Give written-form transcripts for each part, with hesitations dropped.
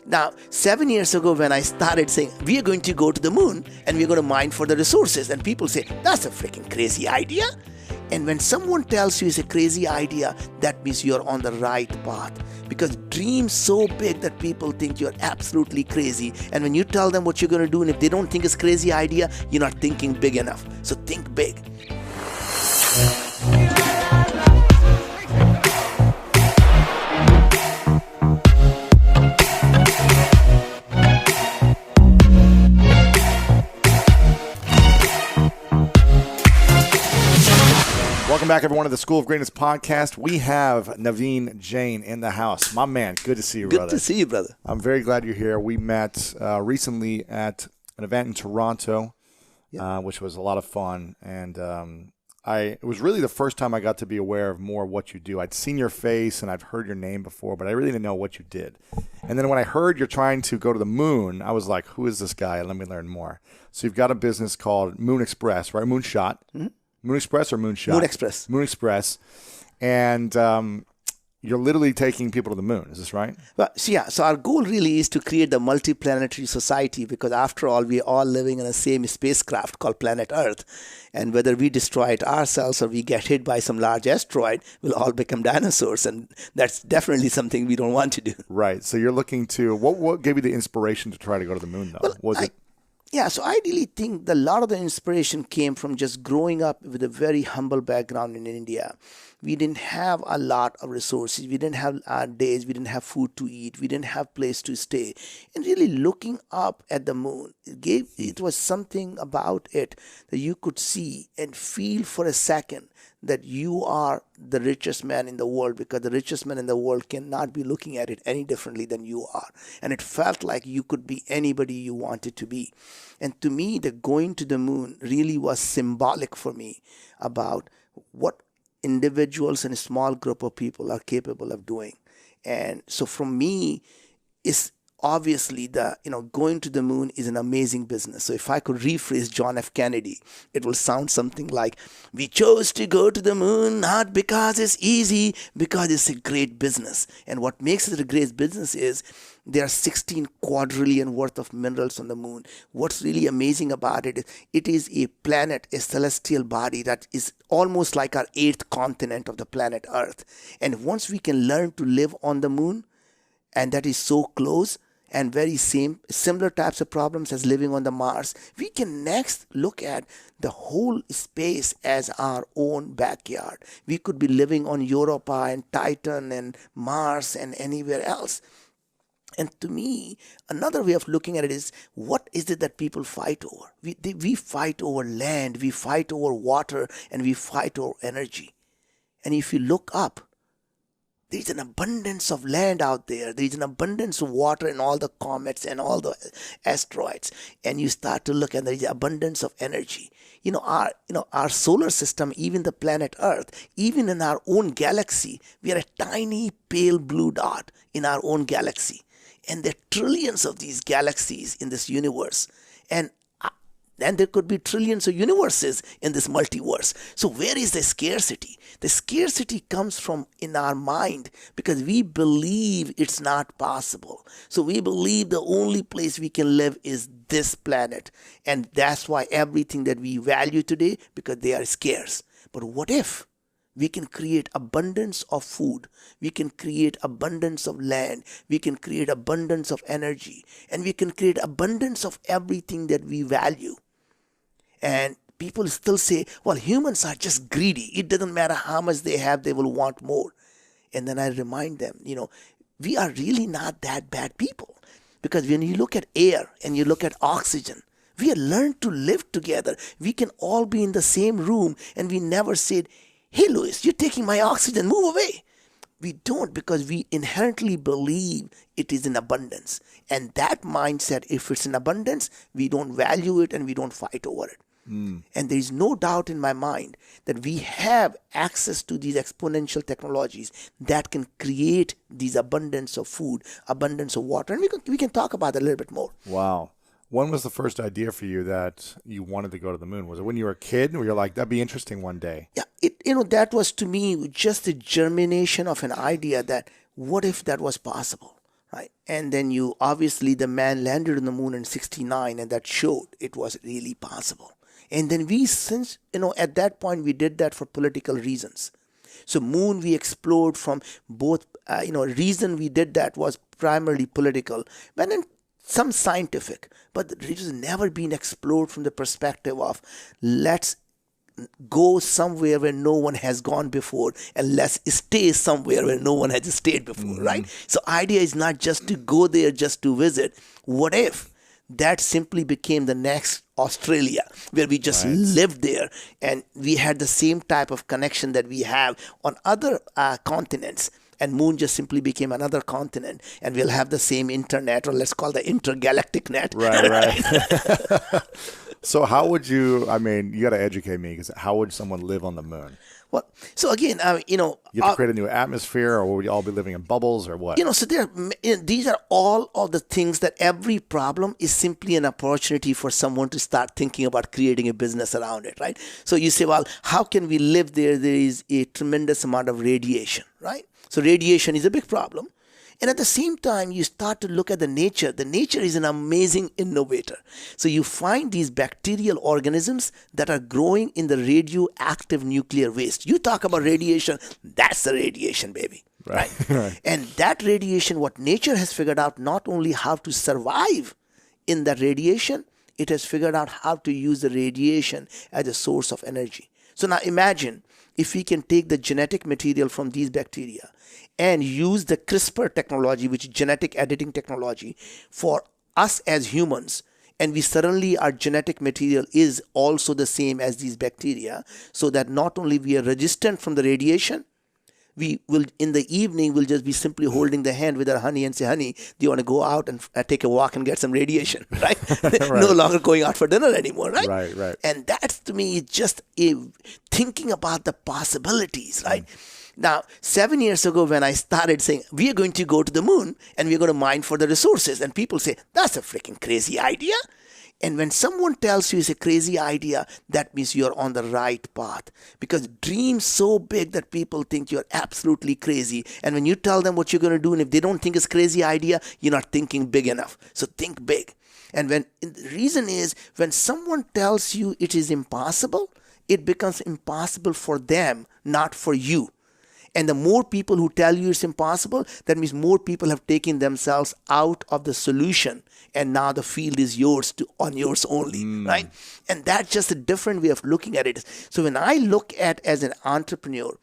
Now, 7 years ago, when I started saying we are going to go to the moon and we're going to mine for the resources, and people say that's a freaking crazy idea. And when someone tells you it's a crazy idea, that means you're on the right path. Because dream so big that people think you're absolutely crazy. And when you tell them what you're going to do, and if they don't think it's a crazy idea, you're not thinking big enough. So think big. Welcome back, everyone, to the School of Greatness podcast. We have Naveen Jain in the house. My man, good to see you, brother. Good to see you, brother. I'm very glad you're here. We met recently at an event in Toronto, which was a lot of fun. And it was really the first time I got to be aware of more of what you do. I'd seen your face and I've heard your name before, but I really didn't know what you did. And then when I heard you're trying to go to the moon, I was like, who is this guy? Let me learn more. So you've got a business called Moon Express, right? Moonshot. Mm-hmm. Moon Express or Moonshot? Moon Express. Moon Express. And you're literally taking people to the moon. Is this right? Well, so our goal really is to create the multiplanetary society, because after all, we're all living in the same spacecraft called planet Earth. And whether we destroy it ourselves or we get hit by some large asteroid, we'll all become dinosaurs. And that's definitely something we don't want to do. Right. So you're looking to, what gave you the inspiration to try to go to the moon, though? Yeah, so I really think a lot of the inspiration came from just growing up with a very humble background in India. We didn't have a lot of resources. We didn't have our days. We didn't have food to eat. We didn't have place to stay. And really looking up at the moon, it was something about it that you could see and feel for a second that you are the richest man in the world, because the richest man in the world cannot be looking at it any differently than you are. And it felt like you could be anybody you wanted to be. And to me, the going to the moon really was symbolic for me about what individuals and a small group of people are capable of doing. And so for me, it's obviously going to the moon is an amazing business. So if I could rephrase John F. Kennedy, it will sound something like, we chose to go to the moon not because it's easy, because it's a great business. And what makes it a great business is there are 16 quadrillion worth of minerals on the moon. What's really amazing about it is it is a planet, a celestial body that is almost like our 8th continent of the planet Earth. And once we can learn to live on the moon, and that is so close, and very similar types of problems as living on the Mars, we can next look at the whole space as our own backyard. We could be living on Europa and Titan and Mars and anywhere else. And to me, another way of looking at it is, what is it that people fight over? We fight over land, we fight over water, and we fight over energy. And if you look up, there's an abundance of land out there. There's an abundance of water in all the comets and all the asteroids. And you start to look and there's abundance of energy. Our solar system, even the planet Earth, even in our own galaxy, we are a tiny pale blue dot in our own galaxy. And there are trillions of these galaxies in this universe. And there could be trillions of universes in this multiverse. So where is the scarcity? The scarcity comes from in our mind, because we believe it's not possible. So we believe the only place we can live is this planet. And that's why everything that we value today, because they are scarce. But what if we can create abundance of food, we can create abundance of land, we can create abundance of energy, and we can create abundance of everything that we value? And people still say, well, humans are just greedy. It doesn't matter how much they have, they will want more. And then I remind them, we are really not that bad people. Because when you look at air and you look at oxygen, we have learned to live together. We can all be in the same room, and we never said, hey, Louis, you're taking my oxygen, move away. We don't, because we inherently believe it is in abundance. And that mindset, if it's in abundance, we don't value it and we don't fight over it. And there is no doubt in my mind that we have access to these exponential technologies that can create these abundance of food, abundance of water. And we can talk about that a little bit more. Wow. When was the first idea for you that you wanted to go to the moon? Was it when you were a kid, or you're like, that'd be interesting one day? Yeah, that was to me just the germination of an idea that what if that was possible? right? And then the man landed on the moon in 69, and that showed it was really possible. And then since, at that point, we did that for political reasons. So moon we explored from both, reason we did that was primarily political, but then some scientific. But it has never been explored from the perspective of let's go somewhere where no one has gone before, and let's stay somewhere where no one has stayed before, right? So idea is not just to go there just to visit. What if that simply became the next Australia, where we just lived there and we had the same type of connection that we have on other continents, and moon just simply became another continent, and we'll have the same internet, or let's call the intergalactic net. Right. So how would you, you got to educate me, because how would someone live on the moon? Well, so again, you have to create a new atmosphere, or would we all be living in bubbles, or what? So these are all of the things that every problem is simply an opportunity for someone to start thinking about creating a business around it, right? So you say, well, how can we live there? There is a tremendous amount of radiation, right? So radiation is a big problem. And at the same time, you start to look at the nature. The nature is an amazing innovator. So you find these bacterial organisms that are growing in the radioactive nuclear waste. You talk about radiation, that's the radiation, baby. Right? And that radiation, what nature has figured out, not only how to survive in that radiation, it has figured out how to use the radiation as a source of energy. So now imagine if we can take the genetic material from these bacteria and use the CRISPR technology, which is genetic editing technology, for us as humans, and we suddenly our genetic material is also the same as these bacteria, so that not only we are resistant from the radiation, we will in the evening we'll just be simply holding the hand with our honey and say, honey, do you want to go out and take a walk and get some radiation, right? No longer going out for dinner anymore, right? Right. And that's, to me, just thinking about the possibilities, right? Now, 7 years ago, when I started saying, we are going to go to the moon and we're going to mine for the resources, and people say, that's a freaking crazy idea. And when someone tells you it's a crazy idea, that means you're on the right path. Because dream so big that people think you're absolutely crazy. And when you tell them what you're going to do, and if they don't think it's a crazy idea, you're not thinking big enough. So think big. And the reason is, when someone tells you it is impossible, it becomes impossible for them, not for you. And the more people who tell you it's impossible, that means more people have taken themselves out of the solution. And now the field is yours on yours only, right? And that's just a different way of looking at it. So when I look at as an entrepreneur,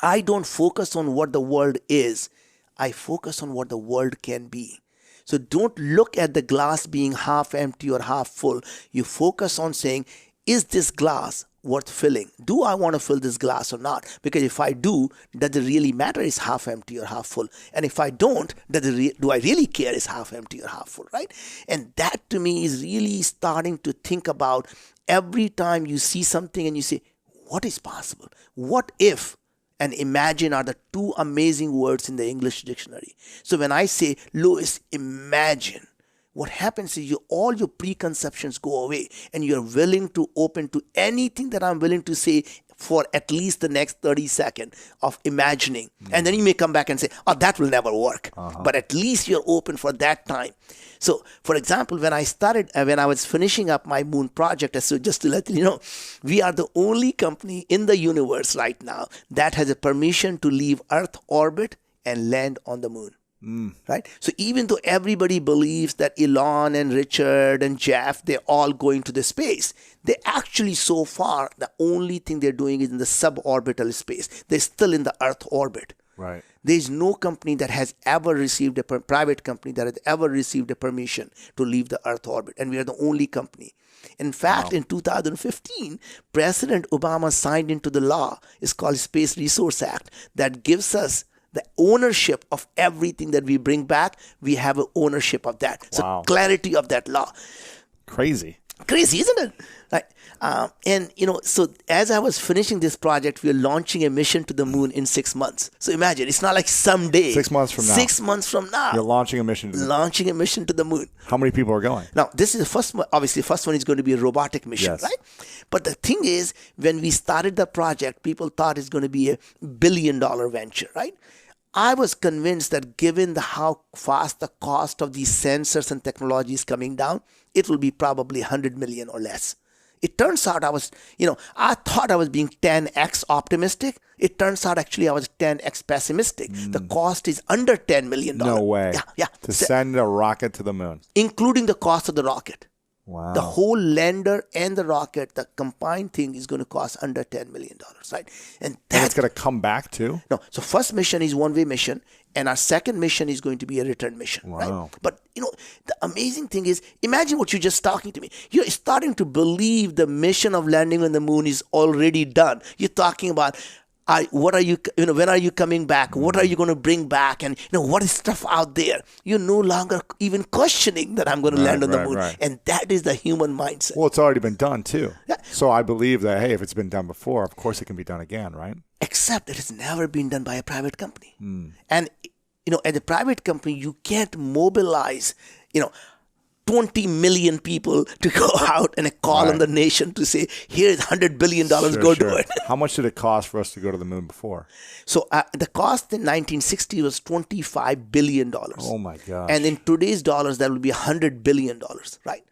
I don't focus on what the world is. I focus on what the world can be. So don't look at the glass being half empty or half full. You focus on saying, is this glass worth filling? Do I want to fill this glass or not? Because if I do, does it really matter is half empty or half full? And if I don't, do I really care is half empty or half full, right? And that, to me, is really starting to think about every time you see something and you say, what is possible? What if and imagine are the two amazing words in the English dictionary. So when I say, Louis, imagine, what happens is all your preconceptions go away, and you're willing to open to anything that I'm willing to say for at least the next 30 seconds of imagining. And then you may come back and say, oh, that will never work. But at least you're open for that time. So, for example, when I was finishing up my moon project, so just to let you know, we are the only company in the universe right now that has a permission to leave Earth orbit and land on the moon. Right? So even though everybody believes that Elon and Richard and Jeff, they're all going to the space, they actually, so far, the only thing they're doing is in the suborbital space. They're still in the Earth orbit. Right. There's no company that has ever received private company that has ever received a permission to leave the Earth orbit. And we are the only company. In fact, in 2015, President Obama signed into the law, it's called Space Resource Act, that gives us the ownership of everything that we bring back. We have an ownership of that. So clarity of that law. Crazy, isn't it? Right. And, so as I was finishing this project, we are launching a mission to the moon in 6 months. So imagine, it's not like someday. 6 months from now. 6 months from now. You're launching a mission to the moon. Launching a mission to the moon. How many people are going? Now, this is the first one. Obviously, the first one is going to be a robotic mission, right? But the thing is, when we started the project, people thought it's going to be $1 billion venture, right? I was convinced that given how fast the cost of these sensors and technology is coming down, it will be probably 100 million or less. It turns out I thought I was being 10x optimistic. It turns out actually I was 10x pessimistic. The cost is under $10 million. No way. Yeah. To send a rocket to the moon. Including the cost of the rocket. Wow. The whole lander and the rocket, the combined thing is going to cost under $10 million, right? And it's going to come back too? No. So first mission is one-way mission, and our second mission is going to be a return mission, right? But, the amazing thing is, imagine what you're just talking to me. You're starting to believe the mission of landing on the moon is already done. You're talking about, what are you, when are you coming back? What are you going to bring back? And, what is stuff out there? You're no longer even questioning that I'm going to land on the moon. Right. And that is the human mindset. Well, it's already been done too. Yeah. So I believe that, hey, if it's been done before, of course it can be done again, right? Except it has never been done by a private company. And, as a private company, you can't mobilize, 20 million people to go out and call on the nation to say, here's $100 billion, go do it. How much did it cost for us to go to the moon before? So the cost in 1960 was $25 billion. Oh my gosh. And in today's dollars, that will be $100 billion, right?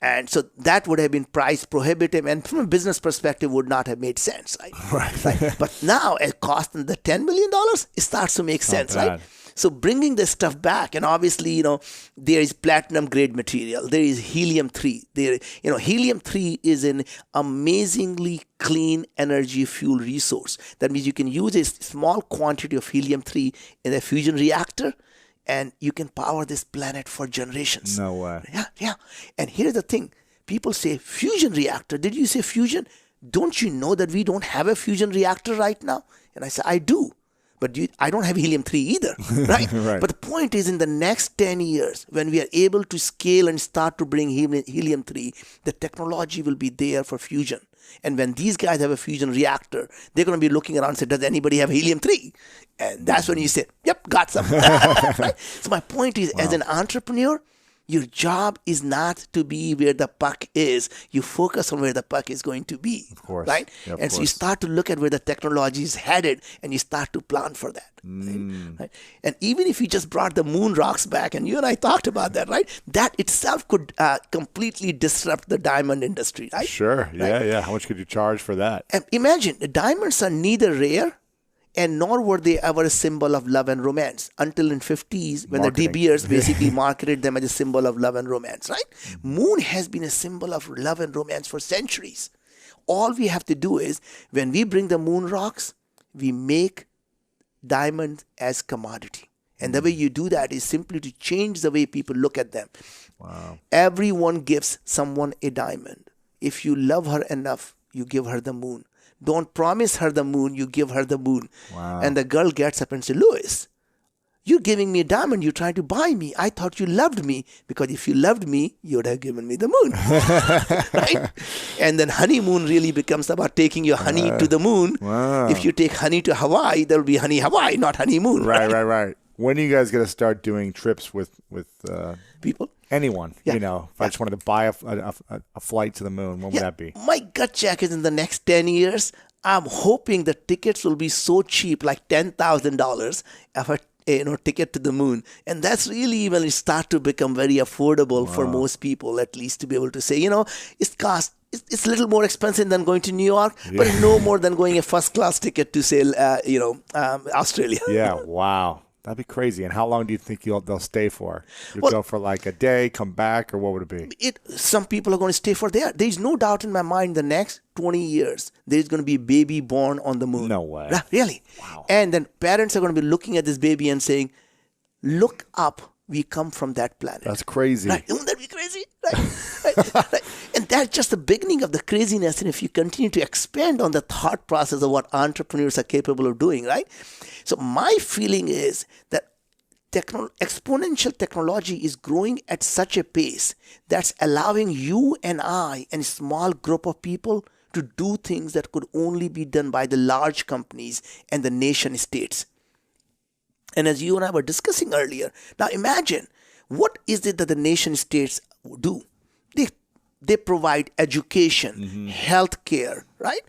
And so that would have been price prohibitive, and from a business perspective would not have made sense, right? Right. But now at cost in the $10 million, it starts to make sense, right? So bringing this stuff back, and obviously, there is platinum grade material. There is helium-3. Helium-3 is an amazingly clean energy fuel resource. That means you can use a small quantity of helium-3 in a fusion reactor, and you can power this planet for generations. No way. Yeah. And here's the thing. People say, fusion reactor. Did you say fusion? Don't you know that we don't have a fusion reactor right now? And I say, I do. But I don't have helium-3 either, right? Right. But the point is, in the next 10 years, when we are able to scale and start to bring helium-3, the technology will be there for fusion. And when these guys have a fusion reactor, they're going to be looking around and say, does anybody have helium-3? And that's when you say, yep, got some. Right? So my point is, as an entrepreneur, your job is not to be where the puck is. You focus on where the puck is going to be. Of course. Right? Yeah, and so you start to look at where the technology is headed, and you start to plan for that. Right? And even if you just brought the moon rocks back, and you and I talked about that, right? That itself could completely disrupt the diamond industry, right? Sure. Right? Yeah. How much could you charge for that? And imagine, the diamonds are neither rare and nor were they ever a symbol of love and romance until in 50s when the De Beers basically marketed them as a symbol of love and romance, right? Moon has been a symbol of love and romance for centuries. All we have to do is, when we bring the moon rocks, we make diamonds as commodity. And the way you do that is simply to change the way people look at them. Wow. Everyone gives someone a diamond. If you love her enough, you give her the moon. Don't promise her the moon, you give her the moon. Wow. And the girl gets up and says, Louis, you're giving me a diamond, you're trying to buy me. I thought you loved me, because if you loved me, you would have given me the moon. Right? And then honeymoon really becomes about taking your honey to the moon. Wow. If you take honey to Hawaii, there will be honey Hawaii, not honeymoon. Right. When are you guys going to start doing trips with people? Anyone, if I just wanted to buy a flight to the moon, when would that be? My gut check is in the next 10 years, I'm hoping the tickets will be so cheap, like $10,000 of a ticket to the moon. And that's really when it starts to become very affordable for most people, at least to be able to say, it's a little more expensive than going to New York, but no more than going a first class ticket to say, Australia. Yeah, wow. That'd be crazy. And how long do you think they'll stay for? You'll go for like a day, come back, or what would it be? Some people are going to stay for there. There's no doubt in my mind the next 20 years, there's going to be a baby born on the moon. No way. Really? Wow. And then parents are going to be looking at this baby and saying, look up, we come from that planet. That's crazy. Right? Wouldn't that be crazy? Right. And that's just the beginning of the craziness. And if you continue to expand on the thought process of what entrepreneurs are capable of doing, right? So my feeling is that exponential technology is growing at such a pace that's allowing you and I and a small group of people to do things that could only be done by the large companies and the nation states. And as you and I were discussing earlier, now imagine, what is it that the nation states do? They provide education, healthcare, right?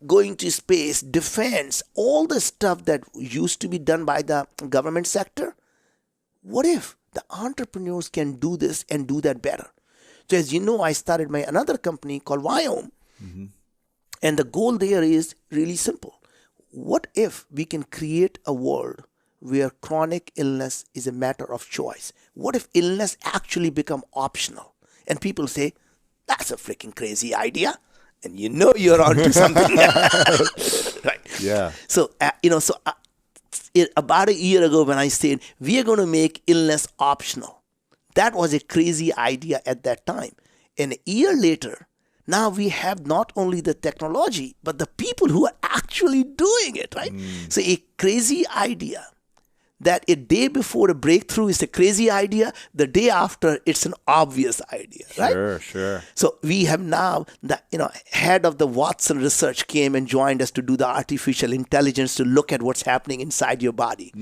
Going to space, defense, all the stuff that used to be done by the government sector. What if the entrepreneurs can do this and do that better? So as you know, I started my another company called Viome. And the goal there is really simple. What if we can create a world where chronic illness is a matter of choice? What if illness actually become optional? And people say, that's a freaking crazy idea. And you know you're onto something. Right. Yeah. So, about a year ago when I said, we are going to make illness optional. That was a crazy idea at that time. And a year later, now we have not only the technology, but the people who are actually doing it, right? So a crazy idea that a day before a breakthrough is a crazy idea, the day after it's an obvious idea, right? Sure. So we have now the head of the Watson research came and joined us to do the artificial intelligence to look at what's happening inside your body.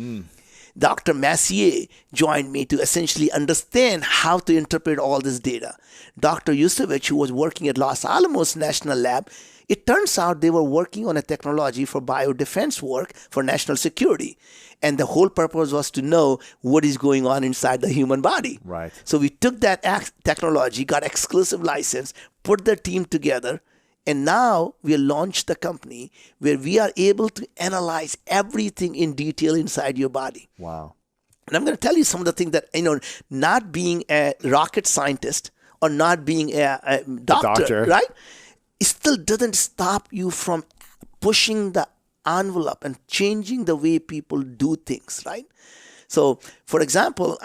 Dr. Massier joined me to essentially understand how to interpret all this data. Dr. Yusevich, who was working at Los Alamos National Lab, it turns out they were working on a technology for biodefense work for national security. And the whole purpose was to know what is going on inside the human body. Right. So we took that technology, got exclusive license, put the team together, and now we launched the company where we are able to analyze everything in detail inside your body. Wow. And I'm going to tell you some of the things that, not being a rocket scientist or not being a doctor, right? It still doesn't stop you from pushing the envelope and changing the way people do things, right? So, for example,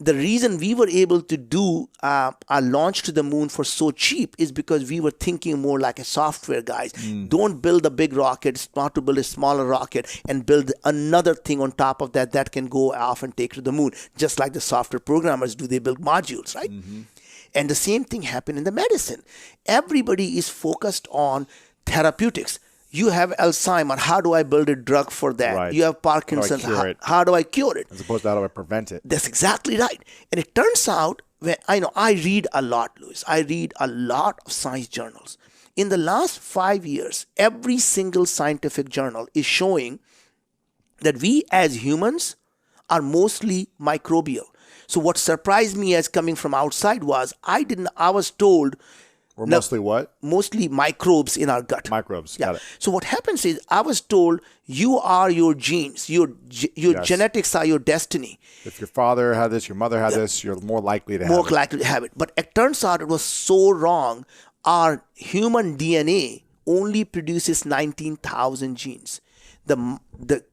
the reason we were able to do our launch to the moon for so cheap is because we were thinking more like a software guys. Don't build a big rocket, start to build a smaller rocket and build another thing on top of that that can go off and take to the moon. Just like the software programmers do, they build modules, right? And the same thing happened in the medicine. Everybody is focused on therapeutics. You have Alzheimer. How do I build a drug for that? Right. You have Parkinson's. How do I cure it? As opposed to how do I prevent it? That's exactly right. And it turns out, when I read a lot, Louis. I read a lot of science journals. In the last 5 years, every single scientific journal is showing that we as humans are mostly microbial. So what surprised me as coming from outside was I was told We're mostly what? Mostly microbes in our gut. Microbes. Yeah. Got it. So what happens is I was told you are your genes, your Yes. genetics are your destiny. If your father had this, your mother had this, you're more likely to have More it. likely to have it. But it turns out it was so wrong. Our human DNA only produces 19,000 genes. The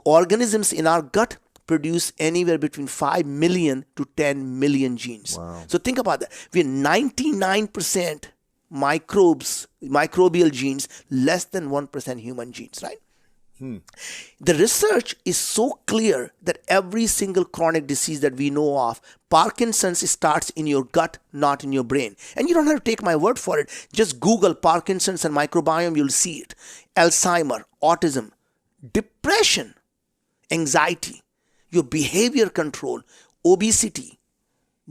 organisms in our gut produce anywhere between 5 million to 10 million genes. Wow. So think about that. We're 99% microbial genes, less than 1% human genes, right? The research is so clear that every single chronic disease that we know of, Parkinson's starts in your gut, not in your brain. And you don't have to take my word for it. Just Google Parkinson's and microbiome, you'll see it. Alzheimer, autism, depression, anxiety, your behavior control, obesity,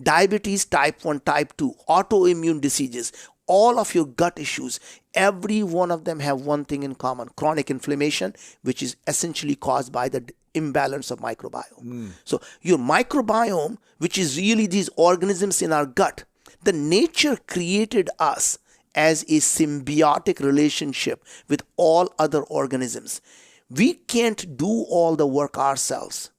diabetes type 1, type 2, autoimmune diseases, all of your gut issues, every one of them have one thing in common, chronic inflammation, which is essentially caused by the imbalance of microbiome. So your microbiome, which is really these organisms in our gut, the nature created us as a symbiotic relationship with all other organisms. We can't do all the work ourselves.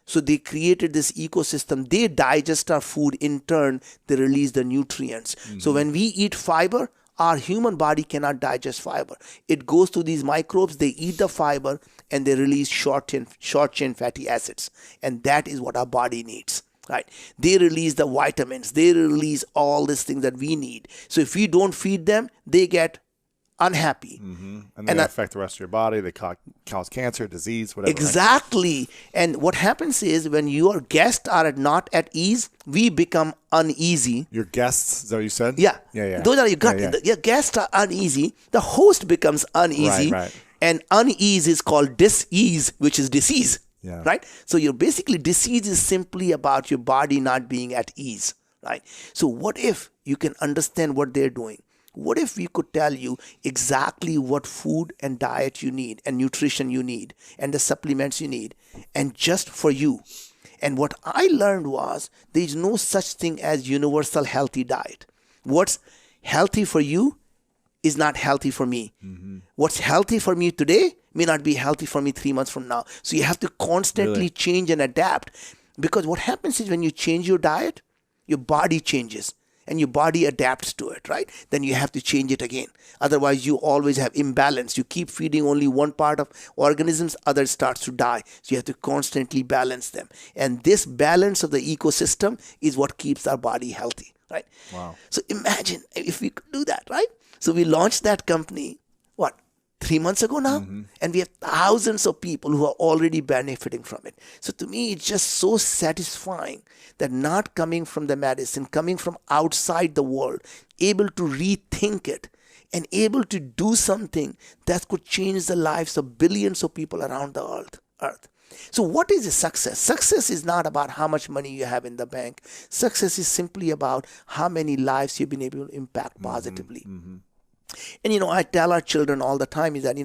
So they created this ecosystem. They digest our food. In turn, they release the nutrients. So when we eat fiber, our human body cannot digest fiber. It goes to these microbes. They eat the fiber and they release short chain fatty acids. And that is what our body needs. Right? They release the vitamins. They release all these things that we need. So if we don't feed them, they get unhappy. And they affect the rest of your body. They cause cancer, disease, whatever. Exactly. Right? And what happens is when your guests are not at ease, we become uneasy. Your guests, is that what you said? Yeah. Yeah. Those are your gut. Yeah. Your guests are uneasy. The host becomes uneasy. Right. And unease is called dis-ease, which is disease. Yeah. Right? So your basically disease is simply about your body not being at ease. right? So what if you can understand what they're doing? What if we could tell you exactly what food and diet you need and nutrition you need and the supplements you need, and just for you? And what I learned was there is no such thing as universal healthy diet. What's healthy for you is not healthy for me. What's healthy for me today may not be healthy for me 3 months from now. So you have to constantly change and adapt, because what happens is when you change your diet, your body changes and your body adapts to it, right? Then you have to change it again. Otherwise, you always have imbalance. You keep feeding only one part of organisms, other starts to die. So you have to constantly balance them. And this balance of the ecosystem is what keeps our body healthy, right? Wow. So imagine if we could do that, right? So we launched that company, 3 months ago now? And we have thousands of people who are already benefiting from it. So to me, it's just so satisfying that not coming from the medicine, coming from outside the world, able to rethink it and able to do something that could change the lives of billions of people around the earth. So what is a success? Success is not about how much money you have in the bank. Success is simply about how many lives you've been able to impact positively. And, I tell our children all the time is that,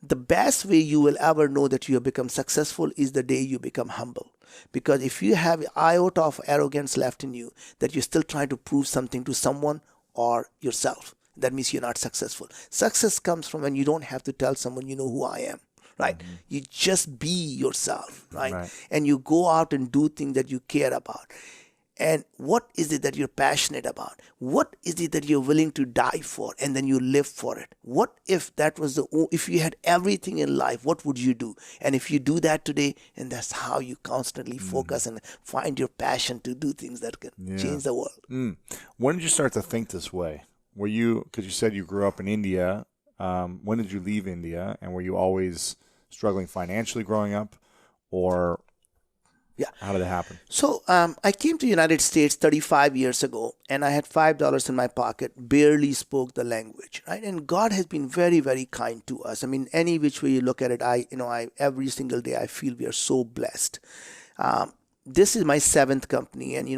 the best way you will ever know that you have become successful is the day you become humble. Because if you have an iota of arrogance left in you, that you're still trying to prove something to someone or yourself, that means you're not successful. Success comes from when you don't have to tell someone, you know who I am, right? You just be yourself, right? And you go out and do things that you care about. And what is it that you're passionate about? What is it that you're willing to die for? And then you live for it. What if that was if you had everything in life, what would you do? And if you do that today, and that's how you constantly focus and find your passion to do things that can change the world. When did you start to think this way? Because you said you grew up in India. When did you leave India? And were you always struggling financially growing up? Or how did it happen? So I came to the United States 35 years ago, and I had $5 in my pocket, barely spoke the language, right? And God has been very, very kind to us. I mean, any which way you look at it, I every single day I feel we are so blessed. This is my 7th company, and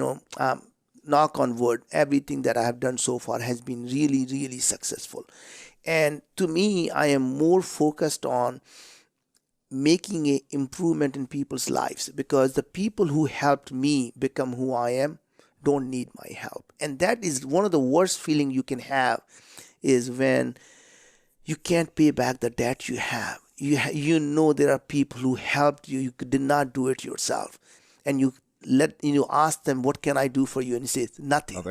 knock on wood, everything that I have done so far has been really, really successful. And to me, I am more focused on making an improvement in people's lives, because the people who helped me become who I am don't need my help. And that is one of the worst feelings you can have, is when you can't pay back the debt you have. You know there are people who helped you. You did not do it yourself. And you ask them, what can I do for you? And you say, nothing.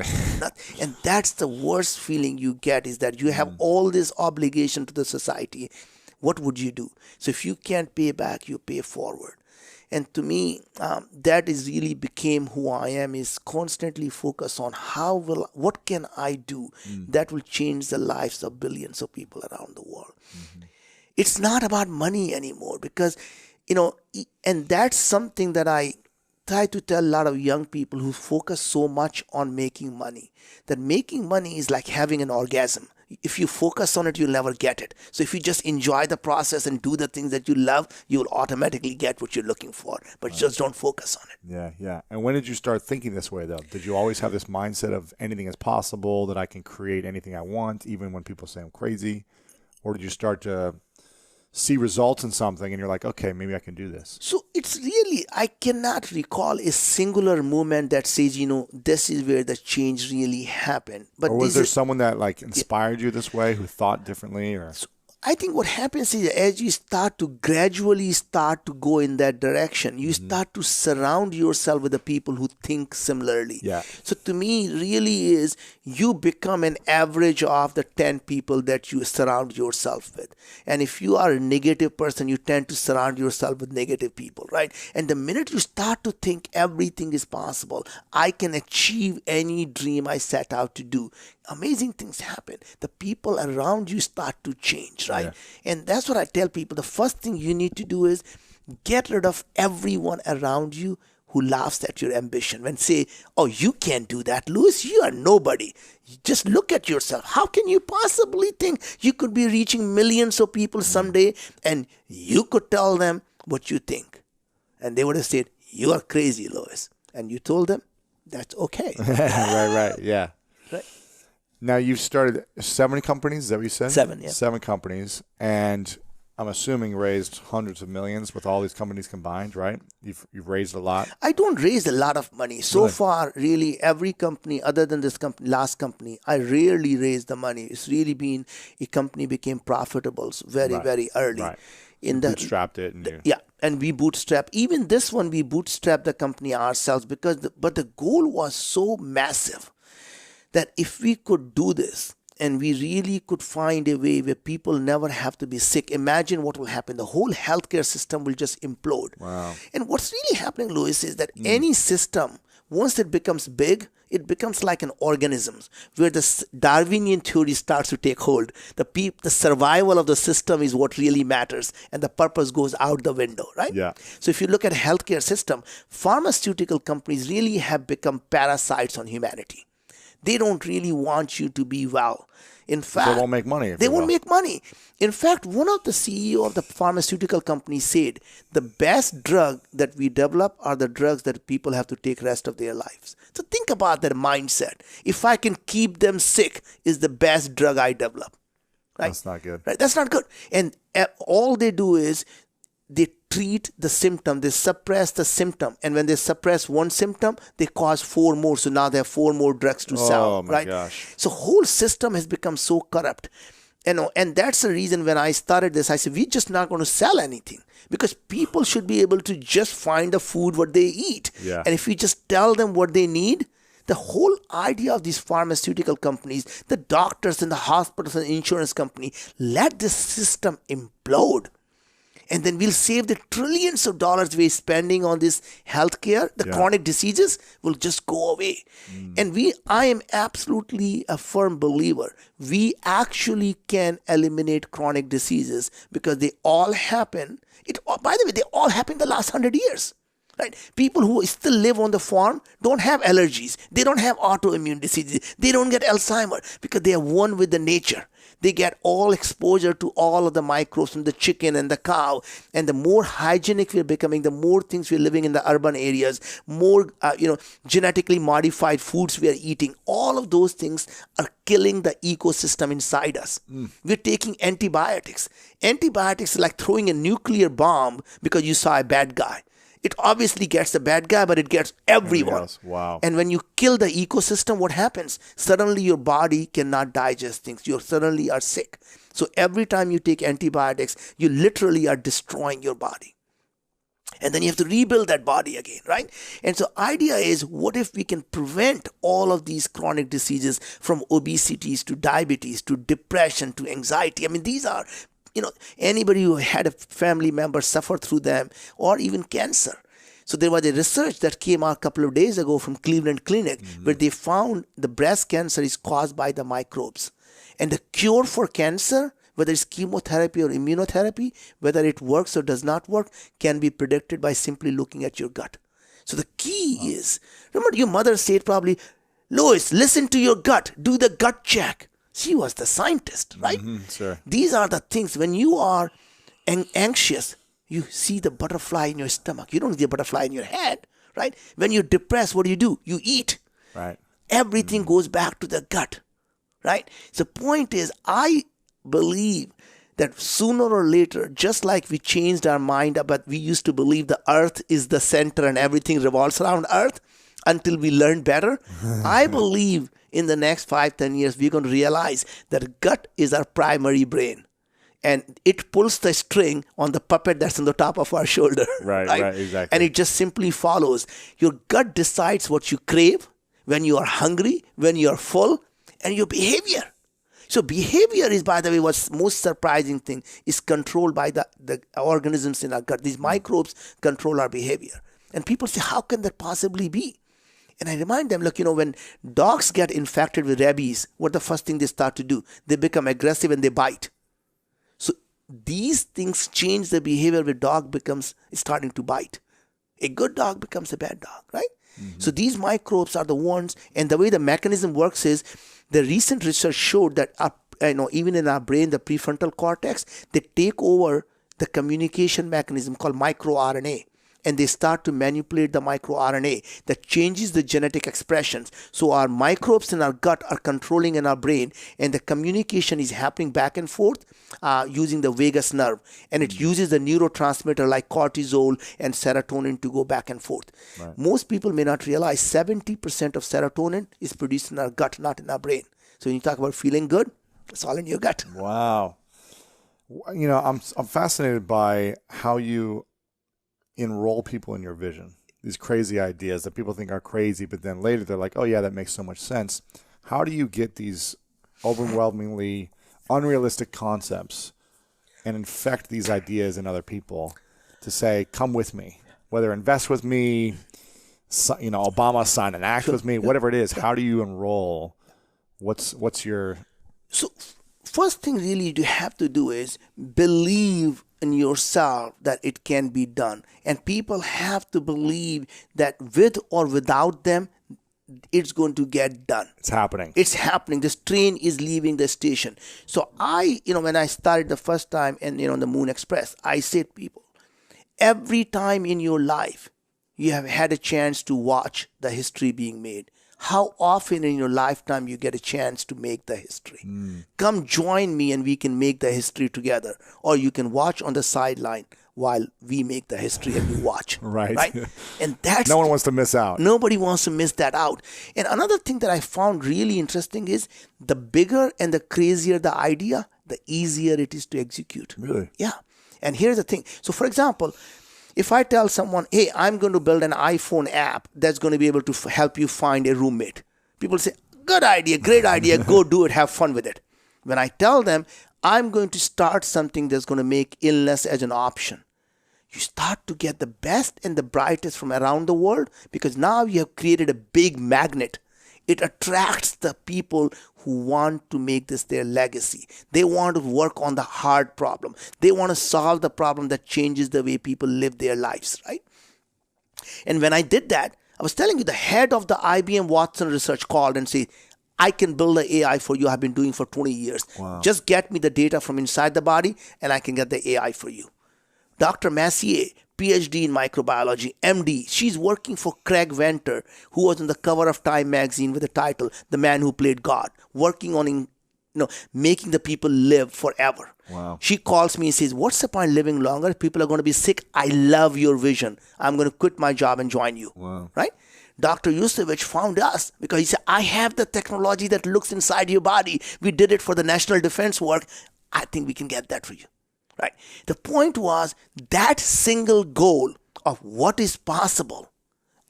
And that's the worst feeling you get, is that you have all this obligation to the society. What would you do? So if you can't pay back, you pay forward. And to me, that is really became who I am, is constantly focus on what can I do that will change the lives of billions of people around the world. It's not about money anymore, because, and that's something that I try to tell a lot of young people who focus so much on making money, that making money is like having an orgasm. If you focus on it, you'll never get it. So if you just enjoy the process and do the things that you love, you'll automatically get what you're looking for. But just don't focus on it. Yeah. And when did you start thinking this way, though? Did you always have this mindset of anything is possible, that I can create anything I want, even when people say I'm crazy? Or did you start to see results in something and you're like, okay, maybe I can do this? So it's really, I cannot recall a singular moment that says, this is where the change really happened. But or was there someone that inspired you this way, who thought differently? Or So I think what happens is, as you gradually start to go in that direction, you start to surround yourself with the people who think similarly. So to me, really is, you become an average of the 10 people that you surround yourself with. And if you are a negative person, you tend to surround yourself with negative people, right? And the minute you start to think everything is possible, I can achieve any dream I set out to do, amazing things happen. The people around you start to change, right? And that's what I tell people. The first thing you need to do is get rid of everyone around you who laughs at your ambition. When say, oh, you can't do that, Louis, you are nobody. Just look at yourself. How can you possibly think you could be reaching millions of people someday, and you could tell them what you think? And they would have said, you are crazy, Louis. And you told them, that's okay. Right. Yeah. Right? Now you've started 7 companies. Is that what you said? 7, yeah. 7 companies, and I'm assuming raised hundreds of millions with all these companies combined, right? You've raised a lot. I don't raise a lot of money. So Really? far, really, every company other than this company, last company, I rarely raised the money. It's really been a company became profitable very, Right. very early. Right. In You bootstrapped it, and yeah, and we bootstrap. Even this one, we bootstrap the company ourselves because, but the goal was so massive that if we could do this and we really could find a way where people never have to be sick, imagine what will happen. The whole healthcare system will just implode. Wow. And what's really happening, Louis, is that any system, once it becomes big, it becomes like an organism where the Darwinian theory starts to take hold. The survival of the system is what really matters, and the purpose goes out the window, right? Yeah. So if you look at healthcare system, pharmaceutical companies really have become parasites on humanity. They don't really want you to be well. In fact, they won't make money. They won't make money. In fact, one of the CEO of the pharmaceutical company said, the best drug that we develop are the drugs that people have to take rest of their lives. So think about that mindset. If I can keep them sick, is the best drug I develop. Right? That's not good. Right? That's not good. And all they do is they treat the symptom, they suppress the symptom, and when they suppress one symptom, they cause 4 more. So now they have 4 more drugs to sell. Oh my right? gosh! So whole system has become so corrupt, and that's the reason when I started this, I said we're just not going to sell anything because people should be able to just find the food what they eat, Yeah. and if we just tell them what they need. The whole idea of these pharmaceutical companies, the doctors and the hospitals and insurance company, let this system implode. And then we'll save the trillions of dollars we're spending on this healthcare. The chronic diseases will just go away. And I am absolutely a firm believer. We actually can eliminate chronic diseases because they all happen. By the way, they all happened the last 100 years. Right? People who still live on the farm don't have allergies. They don't have autoimmune diseases. They don't get Alzheimer's because they are one with the nature. They get all exposure to all of the microbes from the chicken and the cow. And the more hygienic we're becoming, the more things we're living in the urban areas, more genetically modified foods we are eating. All of those things are killing the ecosystem inside us. We're taking antibiotics. Antibiotics are like throwing a nuclear bomb because you saw a bad guy. It obviously gets the bad guy, but it gets everyone. Wow. And when you kill the ecosystem, what happens? Suddenly your body cannot digest things. You suddenly are sick. So every time you take antibiotics, you literally are destroying your body. And then you have to rebuild that body again, right? And so idea is, what if we can prevent all of these chronic diseases from obesities to diabetes to depression to anxiety? I mean, these are anybody who had a family member suffer through them, or even cancer. So there was a research that came out a couple of days ago from Cleveland Clinic where they found the breast cancer is caused by the microbes. And the cure for cancer, whether it's chemotherapy or immunotherapy, whether it works or does not work, can be predicted by simply looking at your gut. So the key is, remember your mother said probably, Lois, listen to your gut, do the gut check. She was the scientist, right? Sure. These are the things. When you are anxious, you see the butterfly in your stomach. You don't see the butterfly in your head, right? When you're depressed, what do? You eat. Right. Everything goes back to the gut, right? So the point is, I believe that sooner or later, just like we changed our mind about we used to believe the earth is the center and everything revolves around earth until we learned better, I believe in the next 5-10 years, we're going to realize that gut is our primary brain. And it pulls the string on the puppet that's on the top of our shoulder. Right, exactly. And it just simply follows. Your gut decides what you crave, when you are hungry, when you are full, and your behavior. So behavior is, by the way, what's most surprising thing, is controlled by the organisms in our gut. These microbes control our behavior. And people say, how can that possibly be? And I remind them, look, when dogs get infected with rabies, what the first thing they start to do? They become aggressive and they bite. So these things change the behavior where dog becomes starting to bite. A good dog becomes a bad dog, right? So these microbes are the ones, and the way the mechanism works is, the recent research showed that even in our brain, the prefrontal cortex, they take over the communication mechanism called microRNA. and they start to manipulate the microRNA that changes the genetic expressions. So our microbes in our gut are controlling in our brain, and the communication is happening back and forth using the vagus nerve, and it uses the neurotransmitter like cortisol and serotonin to go back and forth. Right. Most people may not realize 70% of serotonin is produced in our gut, not in our brain. So when you talk about feeling good, it's all in your gut. Wow. You know, I'm fascinated by how you enroll people in your vision. These crazy ideas that people think are crazy, but then later they're like, oh yeah, that makes so much sense. How do you get these overwhelmingly unrealistic concepts and infect these ideas in other people to say, come with me, whether invest with me, you know, Obama sign an act with me, whatever it is. How do you enroll? What's your... So first thing really you have to do is believe in yourself that it can be done. And people have to believe that with or without them, it's going to get done. It's happening. It's happening. This train is leaving the station. So when I started the first time and, the Moon Express, I said, people, every time in your life you have had a chance to watch the history being made, how often in your lifetime you get a chance to make the history? Come join me and we can make the history together. Or you can watch on the sideline while we make the history and we watch. Right. And that's... No one wants to miss out. Nobody wants to miss that out. And another thing that I found really interesting is the bigger and the crazier the idea, the easier it is to execute. Really? Yeah. And here's the thing. So for example, if I tell someone, hey, I'm going to build an iPhone app that's going to be able to help you find a roommate. People say, good idea, great idea, go do it, have fun with it. When I tell them, I'm going to start something that's going to make illness as an option, you start to get the best and the brightest from around the world, because now you have created a big magnet. It attracts the people who want to make this their legacy. They want to work on the hard problem. They want to solve the problem that changes the way people live their lives, right? And when I did that, I was telling you, the head of the IBM Watson research called and said, I can build an AI for you. I've been doing for 20 years. Wow. Just get me the data from inside the body and I can get the AI for you. Dr. Massier, PhD in microbiology, MD. She's working for Craig Venter, who was on the cover of Time magazine with the title, The Man Who Played God, working on making the people live forever. Wow. She calls me and says, what's the point living longer? People are going to be sick. I love your vision. I'm going to quit my job and join you. Wow. Right? Dr. Yusevich found us because he said, I have the technology that looks inside your body. We did it for the national defense work. I think we can get that for you. Right. The point was that single goal of what is possible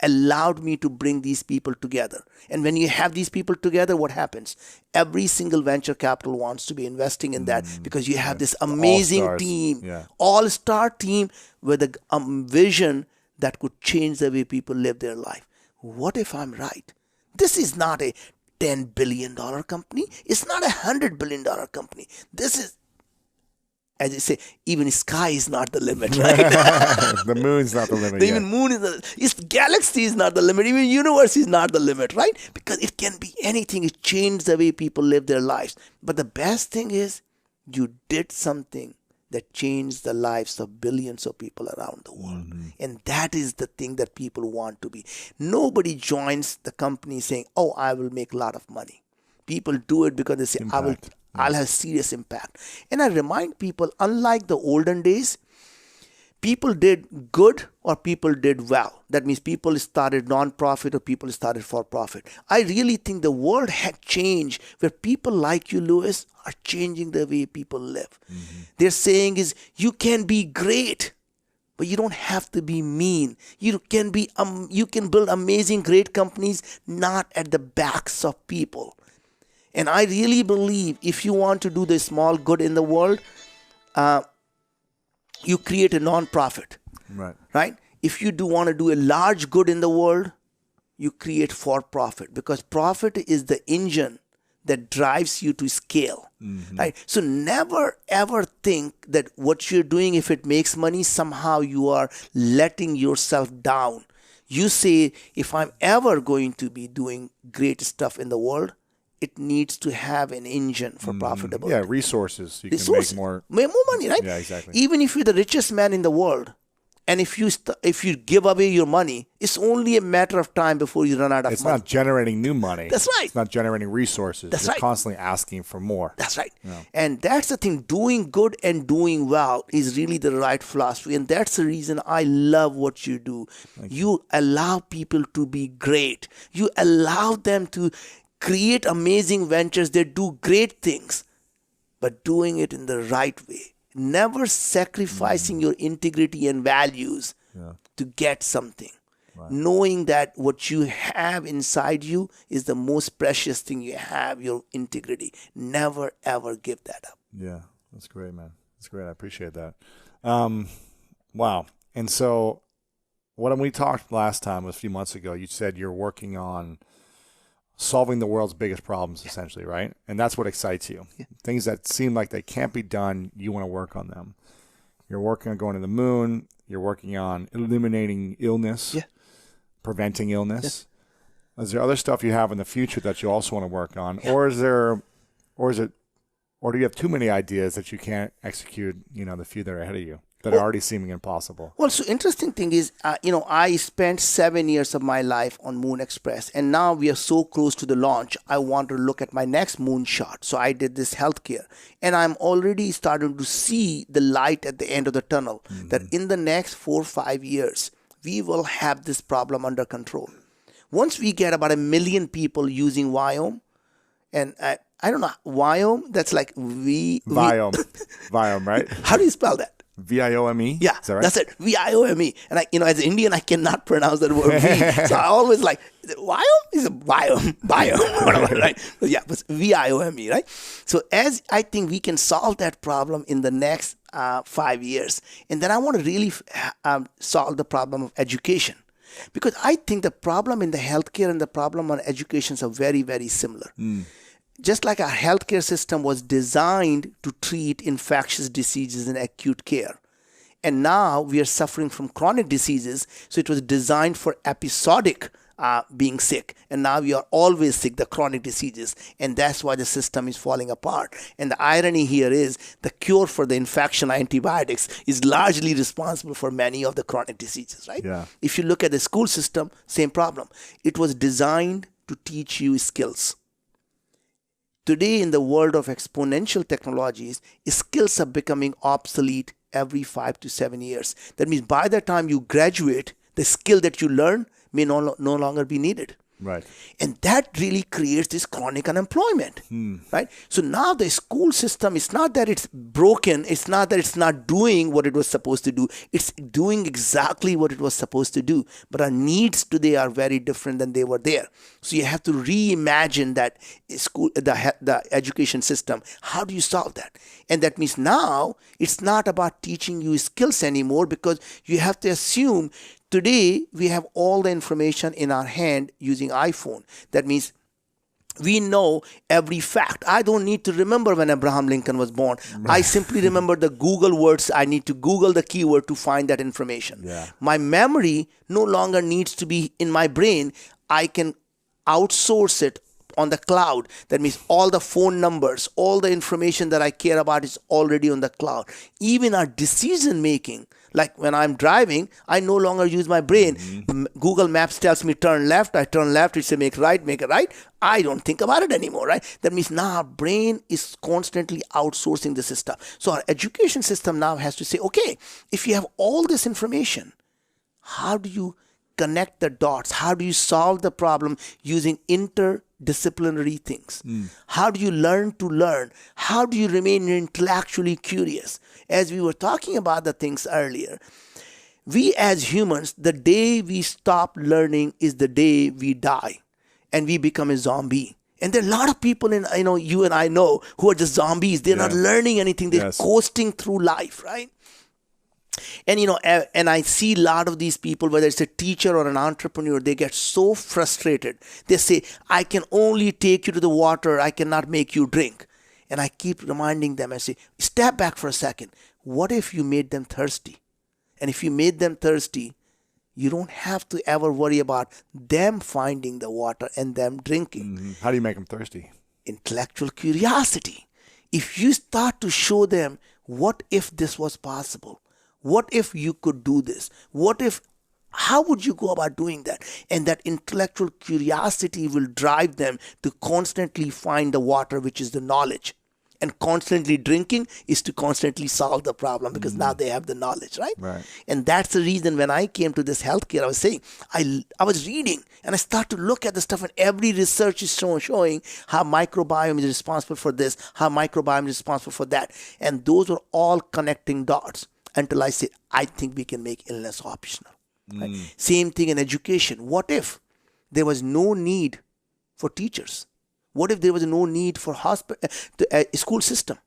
allowed me to bring these people together. And when you have these people together, what happens? Every single venture capital wants to be investing in that because you have this amazing team, all-star team with a vision that could change the way people live their life. What if I'm right? This is not a $10 billion company. It's not a $100 billion company. This is, as I say, even sky is not the limit, right? The moon's not the limit. Even moon is galaxy is not the limit. Even universe is not the limit, right? Because it can be anything. It changed the way people live their lives. But the best thing is you did something that changed the lives of billions of people around the world. And that is the thing that people want to be. Nobody joins the company saying, oh, I will make a lot of money. People do it because they say, I'll have serious impact. And I remind people, unlike the olden days, people did good or people did well. That means people started non-profit or people started for-profit. I really think the world had changed where people like you, Louis, are changing the way people live. They're saying is, you can be great, but you don't have to be mean. You can build amazing, great companies, not at the backs of people. And I really believe if you want to do the small good in the world, you create a non-profit. Right? If you do want to do a large good in the world, you create for-profit, because profit is the engine that drives you to scale. Right? So never ever think that what you're doing, if it makes money, somehow you are letting yourself down. You say, if I'm ever going to be doing great stuff in the world, it needs to have an engine for profitability. Yeah, resources. You can make more money, right? Yeah, exactly. Even if you're the richest man in the world, And if you give away your money, it's only a matter of time before you run out of money. It's not generating new money. That's right. It's not generating resources. That's You're right. constantly asking for more. That's right. Yeah. And that's the thing. Doing good and doing well is really the right philosophy. And that's the reason I love what you do. You allow people to be great. You allow them to create amazing ventures. They do great things, but doing it in the right way. Never sacrificing your integrity and values to get something. Right. Knowing that what you have inside you is the most precious thing you have, your integrity. Never, ever give that up. Yeah, that's great, man. That's great. I appreciate that. Wow. And so when we talked last time, a few months ago, you said you're working on solving the world's biggest problems, essentially, right? And that's what excites you. Yeah. Things that seem like they can't be done, you want to work on them. You're working on going to the moon. You're working on eliminating illness, preventing illness. Yeah. Is there other stuff you have in the future that you also want to work on? Yeah. Or do you have too many ideas that you can't execute, the few that are ahead of you that are already seeming impossible? Well, so interesting thing is, I spent 7 years of my life on Moon Express, and now we are so close to the launch. I want to look at my next moonshot. So I did this healthcare, and I'm already starting to see the light at the end of the tunnel, that in the next 4 or 5 years, we will have this problem under control. Once we get about 1 million people using Viome, and I don't know, Viome, that's like Viome, Viome, right? How do you spell that? Viome? Yeah, is that right? That's it. Viome. And as an Indian, I cannot pronounce that word V. So I always like, is it Viome? Is it Biome, whatever, right? But yeah, it's Viome, right? So as I think we can solve that problem in the next 5 years. And then I want to really solve the problem of education. Because I think the problem in the healthcare and the problem on education are very, very similar. Just like our healthcare system was designed to treat infectious diseases in acute care. And now we are suffering from chronic diseases. So it was designed for episodic being sick. And now we are always sick, the chronic diseases. And that's why the system is falling apart. And the irony here is the cure for the infection, antibiotics, is largely responsible for many of the chronic diseases, right? Yeah. If you look at the school system, same problem. It was designed to teach you skills. Today, in the world of exponential technologies, skills are becoming obsolete every 5 to 7 years. That means by the time you graduate, the skill that you learn may no longer be needed. Right. And that really creates this chronic unemployment, right? So now the school system, it's not that it's broken. It's not that it's not doing what it was supposed to do. It's doing exactly what it was supposed to do. But our needs today are very different than they were there. So you have to reimagine that school, the education system. How do you solve that? And that means now it's not about teaching you skills anymore, because you have to assume today, we have all the information in our hand using iPhone. That means we know every fact. I don't need to remember when Abraham Lincoln was born. I simply remember the Google words. I need to Google the keyword to find that information. Yeah. My memory no longer needs to be in my brain. I can outsource it on the cloud. That means all the phone numbers, all the information that I care about is already on the cloud. Even our decision making, like when I'm driving, I no longer use my brain. Google Maps tells me turn left. I turn left. It says make a right. I don't think about it anymore, right? That means now our brain is constantly outsourcing the system. So our education system now has to say, okay, if you have all this information, how do you connect the dots? How do you solve the problem using interdisciplinary things? How do you learn to learn? How do you remain intellectually curious? As we were talking about the things earlier, we as humans, the day we stop learning is the day we die and we become a zombie. And there are a lot of people you and I know who are just zombies. They're not learning anything. They're coasting through life, right? And and I see a lot of these people, whether it's a teacher or an entrepreneur, they get so frustrated. They say, I can only take you to the water. I cannot make you drink. And I keep reminding them, I say, step back for a second. What if you made them thirsty? And if you made them thirsty, you don't have to ever worry about them finding the water and them drinking. How do you make them thirsty? Intellectual curiosity. If you start to show them, what if this was possible? What if you could do this? What if, how would you go about doing that? And that intellectual curiosity will drive them to constantly find the water, which is the knowledge. And constantly drinking is to constantly solve the problem, because now they have the knowledge, right? Right. And that's the reason when I came to this healthcare, I was saying, I was reading and I start to look at the stuff, and every research is showing how microbiome is responsible for this, how microbiome is responsible for that. And those were all connecting dots until I said, I think we can make illness optional. Right? Same thing in education. What if there was no need for teachers? What if there was no need for school system?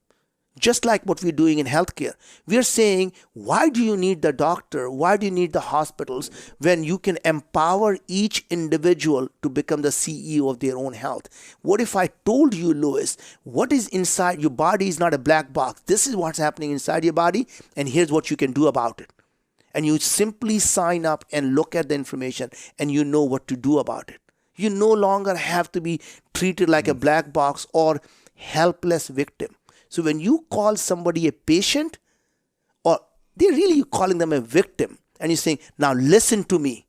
Just like what we're doing in healthcare. We're saying, why do you need the doctor? Why do you need the hospitals when you can empower each individual to become the CEO of their own health? What if I told you, Louis, what is inside your body is not a black box. This is what's happening inside your body, and here's what you can do about it. And you simply sign up and look at the information, and you know what to do about it. You no longer have to be treated like a black box or helpless victim. So when you call somebody a patient, or they're really calling them a victim, and you're saying, now listen to me,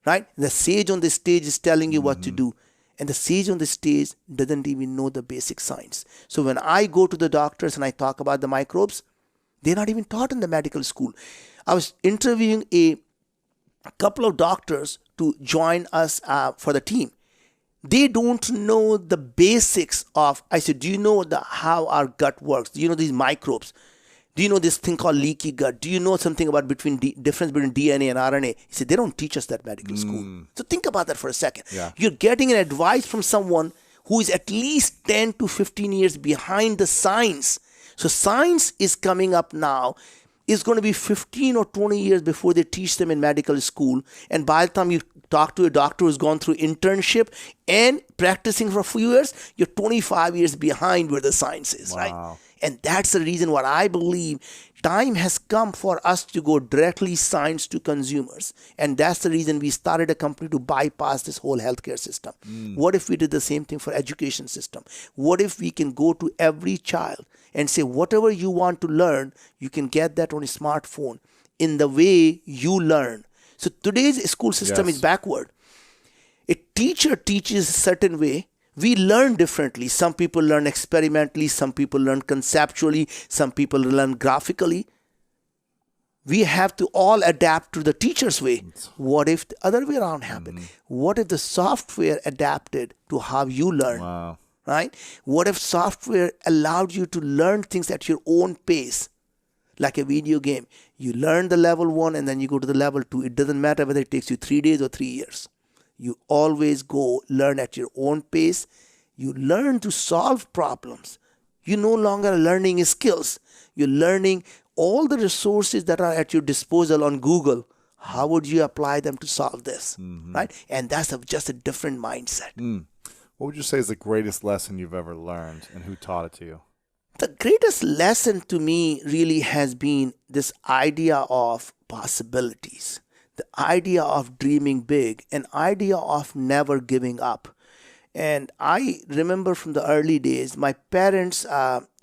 right? The sage on the stage is telling you what to do. And the sage on the stage doesn't even know the basic science. So when I go to the doctors and I talk about the microbes, they're not even taught in the medical school. I was interviewing a couple of doctors to join us for the team. They don't know the basics of, I said, do you know how our gut works? Do you know these microbes? Do you know this thing called leaky gut? Do you know something about difference between DNA and RNA? He said, they don't teach us that in medical school. So think about that for a second. Yeah. You're getting an advice from someone who is at least 10 to 15 years behind the science. So science is coming up now. It's going to be 15 or 20 years before they teach them in medical school. And by the time you talk to a doctor who's gone through internship and practicing for a few years, you're 25 years behind where the science is, right? And that's the reason why I believe time has come for us to go directly science to consumers. And that's the reason we started a company to bypass this whole healthcare system. What if we did the same thing for education system? What if we can go to every child and say, whatever you want to learn, you can get that on a smartphone in the way you learn. So today's school system is backward. A teacher teaches a certain way. We learn differently. Some people learn experimentally. Some people learn conceptually. Some people learn graphically. We have to all adapt to the teacher's way. What if the other way around happened? What if the software adapted to how you learn? Right? What if software allowed you to learn things at your own pace? Like a video game. You learn the level 1 and then you go to the level 2. It doesn't matter whether it takes you 3 days or 3 years. You always go learn at your own pace. You learn to solve problems. You no longer learning skills. You're learning all the resources that are at your disposal on Google. How would you apply them to solve this? Right? And that's just a different mindset. What would you say is the greatest lesson you've ever learned, and who taught it to you? The greatest lesson to me really has been this idea of possibilities, the idea of dreaming big, an idea of never giving up. And I remember from the early days, my parents,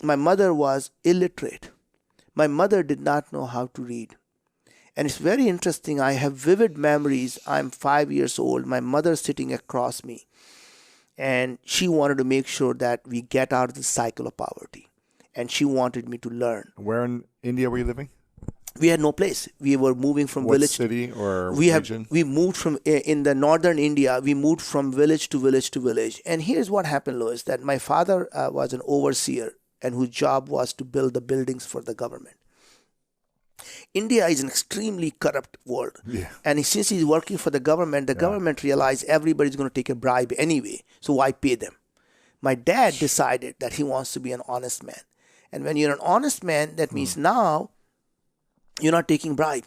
my mother was illiterate. My mother did not know how to read. And it's very interesting. I have vivid memories. I'm 5 years old. My mother sitting across me. And she wanted to make sure that we get out of the cycle of poverty. And she wanted me to learn. Where in India were you living? We had no place. We were moving from village. What city or region? We moved from, in the northern India, we moved from village to village to village. And here's what happened, Louis, that my father was an overseer and whose job was to build the buildings for the government. India is an extremely corrupt world. Yeah. And since he's working for the government realized everybody's going to take a bribe anyway. So why pay them? My dad decided that he wants to be an honest man. And when you're an honest man, that means now you're not taking bribe.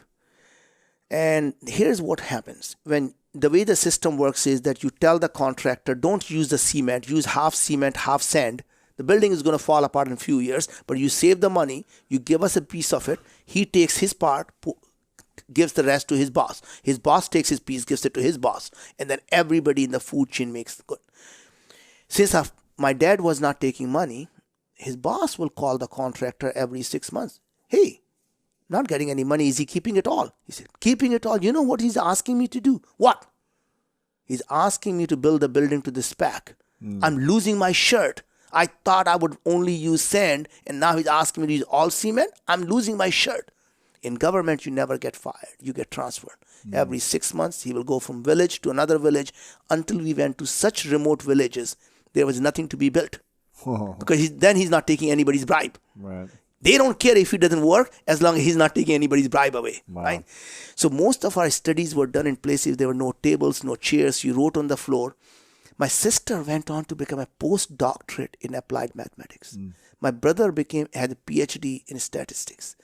And here's what happens. When the way the system works is that you tell the contractor, don't use the cement, use half cement, half sand. The building is going to fall apart in a few years, but you save the money, you give us a piece of it, he takes his part, gives the rest to his boss. His boss takes his piece, gives it to his boss, and then everybody in the food chain makes good. Since my dad was not taking money, his boss will call the contractor every 6 months. Hey, Not getting any money. Is he keeping it all? He said, keeping it all. You know what he's asking me to do? What? He's asking me to build a building to the spec. I'm losing my shirt. I thought I would only use sand, and now he's asking me to use all cement. I'm losing my shirt. In government, you never get fired. You get transferred. Every 6 months, he will go from village to another village until we went to such remote villages, there was nothing to be built. Because then he's not taking anybody's bribe. Right. They don't care if it doesn't work as long as he's not taking anybody's bribe away. Wow. Right? So most of our studies were done in places there were no tables, no chairs. You wrote on the floor. My sister went on to become a postdoctorate in applied mathematics. My brother had a PhD in statistics.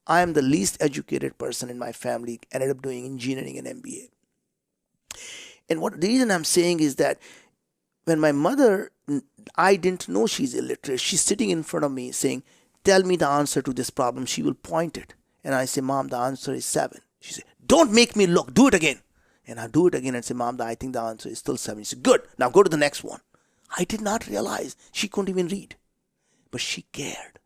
I am the least educated person in my family, ended up doing engineering and MBA. And the reason I'm saying is that when my mother, I didn't know she's illiterate. She's sitting in front of me saying, tell me the answer to this problem. She will point it. And I say, Mom, the answer is 7. She said, don't make me look. Do it again. And I do it again and say, Mom, I think the answer is still 7. She said, good. Now go to the next one. I did not realize she couldn't even read. But she cared.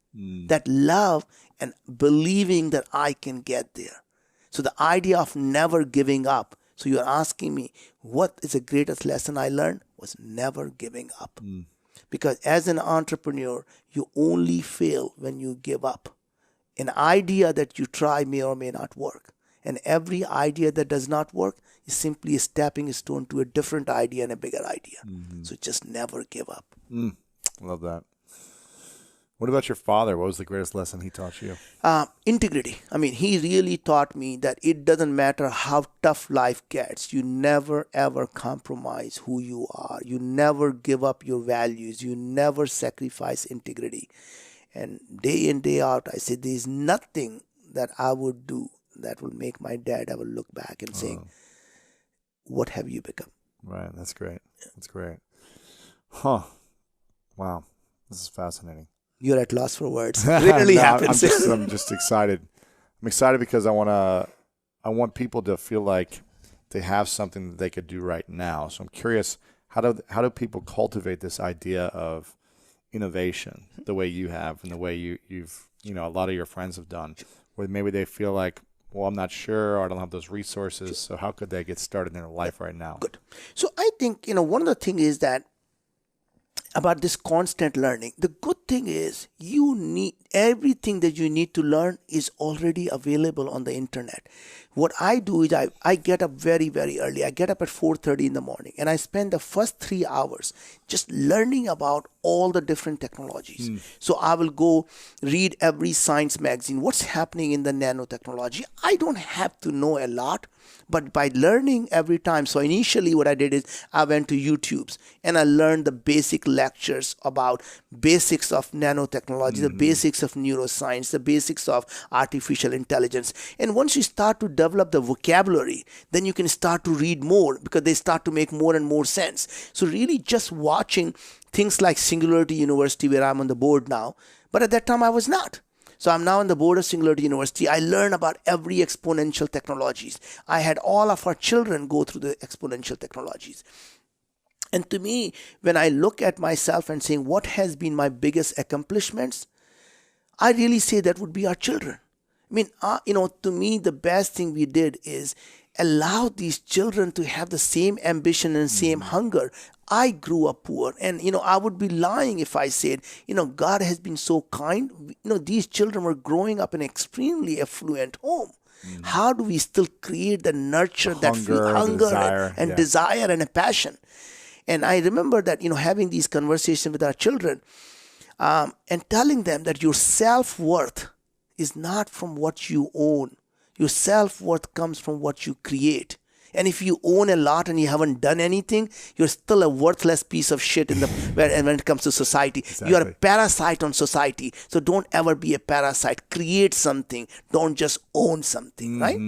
That love and believing that I can get there. So the idea of never giving up. So you're asking me, what is the greatest lesson I learned? Was never giving up. Because as an entrepreneur, you only fail when you give up. An idea that you try may or may not work. And every idea that does not work is simply a stepping stone to a different idea and a bigger idea. So just never give up. Love that. What about your father? What was the greatest lesson he taught you? Integrity. I mean, he really taught me that it doesn't matter how tough life gets. You never, ever compromise who you are. You never give up your values. You never sacrifice integrity. And day in, day out, I said, there's nothing that I would do that will make my dad ever look back and saying, what have you become? Right. That's great. That's great. Huh. Wow. This is fascinating. You're at loss for words. It rarely happens. I'm just excited. I'm excited because I want people to feel like they have something that they could do right now. So I'm curious, how do people cultivate this idea of innovation the way you have and the way you've a lot of your friends have done, where maybe they feel like, well, I'm not sure, or I don't have those resources. So how could they get started in their life right now? Good. So I think, one of the things is that about this constant learning, the good thing is you need everything that you need to learn is already available on the internet. What I do is I get up very, very early. I get up at 4:30 in the morning and I spend the first 3 hours just learning about all the different technologies. So I will go read every science magazine. What's happening in the nanotechnology? I don't have to know a lot, but by learning every time. So initially what I did is I went to YouTube's and I learned the basic lectures about basics of nanotechnology, the basics of neuroscience, the basics of artificial intelligence. And once you start to develop the vocabulary, then you can start to read more because they start to make more and more sense. So really just watching things like Singularity University, where I'm on the board now, but at that time I was not. So I'm now on the board of Singularity University. I learn about every exponential technologies. I had all of our children go through the exponential technologies. And to me, when I look at myself and saying, what has been my biggest accomplishments? I really say that would be our children. I mean, to me, the best thing we did is allow these children to have the same ambition and same hunger. I grew up poor, and, I would be lying if I said, God has been so kind. These children were growing up in an extremely affluent home. How do we still create the nurture, that hunger and desire and a passion? And I remember that, having these conversations with our children and telling them that your self-worth is not from what you own. Your self-worth comes from what you create. And if you own a lot and you haven't done anything, you're still a worthless piece of shit when it comes to society. Exactly. You are a parasite on society. So don't ever be a parasite. Create something. Don't just own something, right?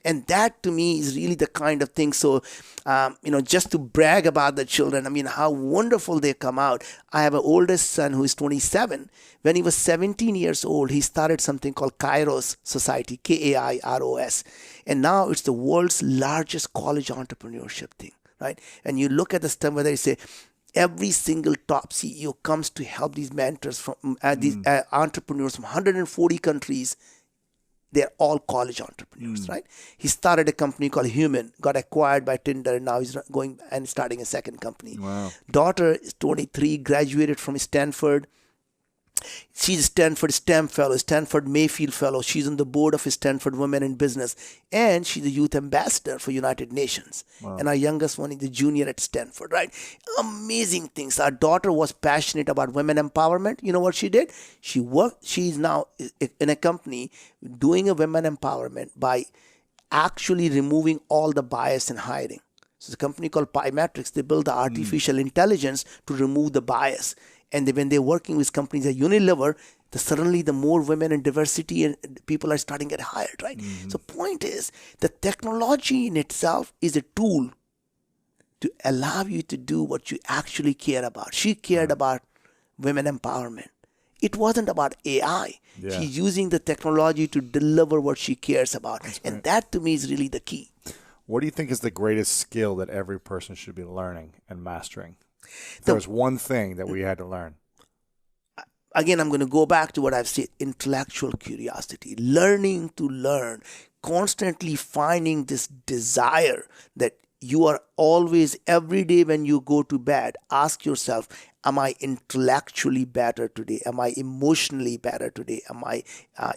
And that to me is really the kind of thing. So, just to brag about the children, I mean, how wonderful they come out. I have an oldest son who is 27. When he was 17 years old, he started something called Kairos Society, Kairos. And now it's the world's largest college entrepreneurship thing, right? And you look at the stuff where they say, every single top CEO comes to help these mentors from these entrepreneurs from 140 countries they're all college entrepreneurs, right? He started a company called Human, got acquired by Tinder, and now he's going and starting a second company. Wow. Daughter is 23, graduated from Stanford. She's a Stanford STEM fellow, Stanford Mayfield fellow. She's on the board of Stanford Women in Business, and she's a youth ambassador for United Nations. Wow. And our youngest one is the junior at Stanford, right? Amazing things. Our daughter was passionate about women empowerment. You know what she did? She's now in a company doing a women empowerment by actually removing all the bias in hiring. So it's a company called Pymetrics. They build the artificial intelligence to remove the bias. And when they're working with companies like Unilever, suddenly the more women and diversity and people are starting to get hired, right? So point is, the technology in itself is a tool to allow you to do what you actually care about. She cared about women empowerment. It wasn't about AI. Yeah. She's using the technology to deliver what she cares about. And that to me is really the key. What do you think is the greatest skill that every person should be learning and mastering? If there was one thing that we had to learn. Again, I'm going to go back to what I've said, intellectual curiosity, learning to learn, constantly finding this desire that you are always, every day when you go to bed, ask yourself, am I intellectually better today? Am I emotionally better today? Am I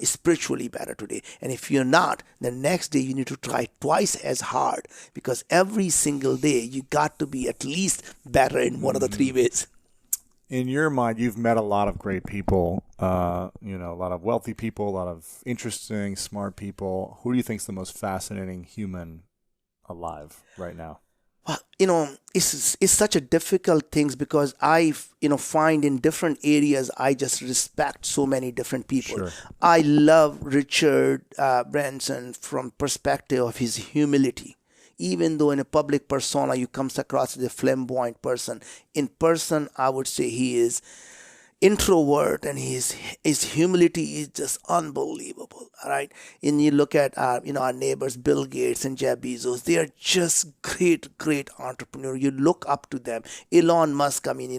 spiritually better today? And if you're not, the next day you need to try twice as hard, because every single day you got to be at least better in one of the three ways. In your mind, you've met a lot of great people, a lot of wealthy people, a lot of interesting, smart people. Who do you think is the most fascinating human alive right now? Well, it's such a difficult thing because I, find in different areas, I just respect so many different people. Sure. I love Richard Branson from perspective of his humility. Even though in a public persona, you comes across as a flamboyant person, in person, I would say he is introvert, and his humility is just unbelievable. All right, and you look at our neighbors, Bill Gates and Jeff Bezos. They are just great entrepreneurs. You look up to them. Elon Musk. I mean,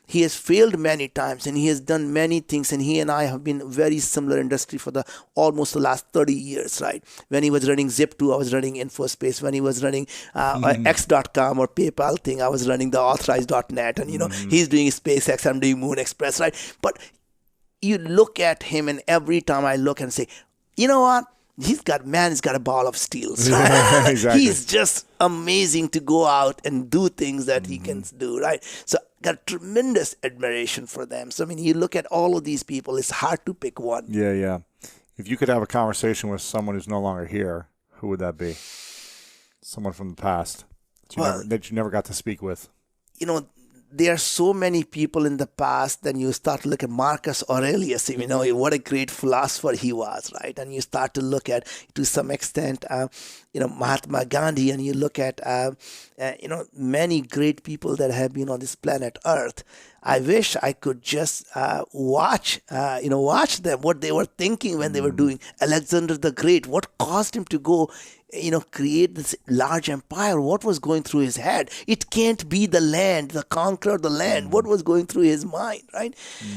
he has failed many times, and he has done many things, and he and I have been very similar industry for almost the last 30 years, right? When he was running Zip2, I was running InfoSpace. When he was running X.com or PayPal thing, I was running the authorized.net, and he's doing SpaceX, I'm doing Moon Express, right? But you look at him, and every time I look and say, you know what? He's got a ball of steel. So Exactly. He's just amazing to go out and do things that he can do, right? So got tremendous admiration for them. So, you look at all of these people, it's hard to pick one. Yeah. If you could have a conversation with someone who's no longer here, who would that be? Someone from the past that you never got to speak with. There are so many people in the past. Then you start to look at Marcus Aurelius. What a great philosopher he was, right? And you start to look at, to some extent, Mahatma Gandhi, and you look at, many great people that have been on this planet Earth. I wish I could just watch them, what they were thinking when they were doing. Alexander the Great, what caused him to go, create this large empire? What was going through his head? It can't be the land, the conqueror of the land. What was going through his mind, right?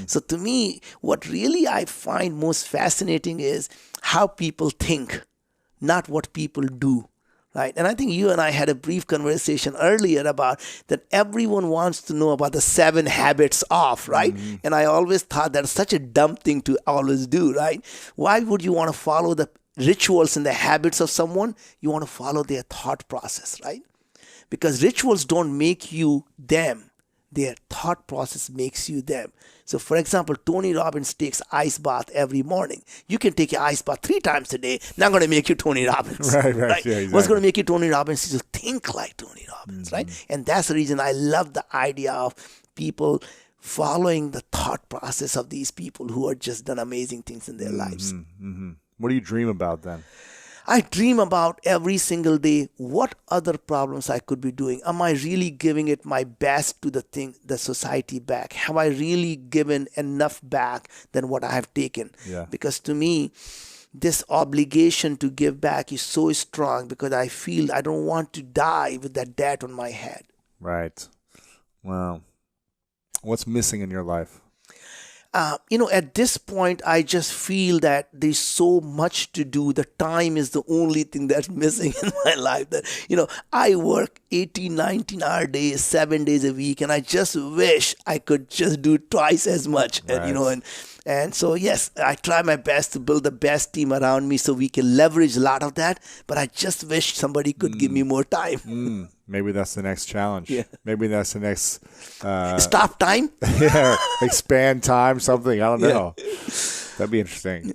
So to me, what really I find most fascinating is how people think, not what people do. Right. And I think you and I had a brief conversation earlier about that everyone wants to know about the 7 habits of, right? And I always thought that's such a dumb thing to always do, right? Why would you want to follow the rituals and the habits of someone? You want to follow their thought process, right? Because rituals don't make you them. Their thought process makes you them. So, for example, Tony Robbins takes ice bath every morning. You can take your ice bath 3 times a day. Not going to make you Tony Robbins. Right. Yeah, exactly. What's going to make you Tony Robbins is to think like Tony Robbins, right? And that's the reason I love the idea of people following the thought process of these people who have just done amazing things in their lives. What do you dream about then? I dream about every single day what other problems I could be doing. Am I really giving it my best to the society back? Have I really given enough back than what I have taken? Yeah. Because to me, this obligation to give back is so strong because I feel I don't want to die with that debt on my head. Right. Wow. What's missing in your life? At this point, I just feel that there's so much to do. The time is the only thing that's missing in my life. That, I work 18, 19-hour days, 7 days a week, and I just wish I could just do twice as much. Right. And so, yes, I try my best to build the best team around me so we can leverage a lot of that. But I just wish somebody could give me more time. Maybe that's the next challenge. Yeah. Maybe that's the next... Stop time? Yeah, expand time, something. I don't know. Yeah. That'd be interesting.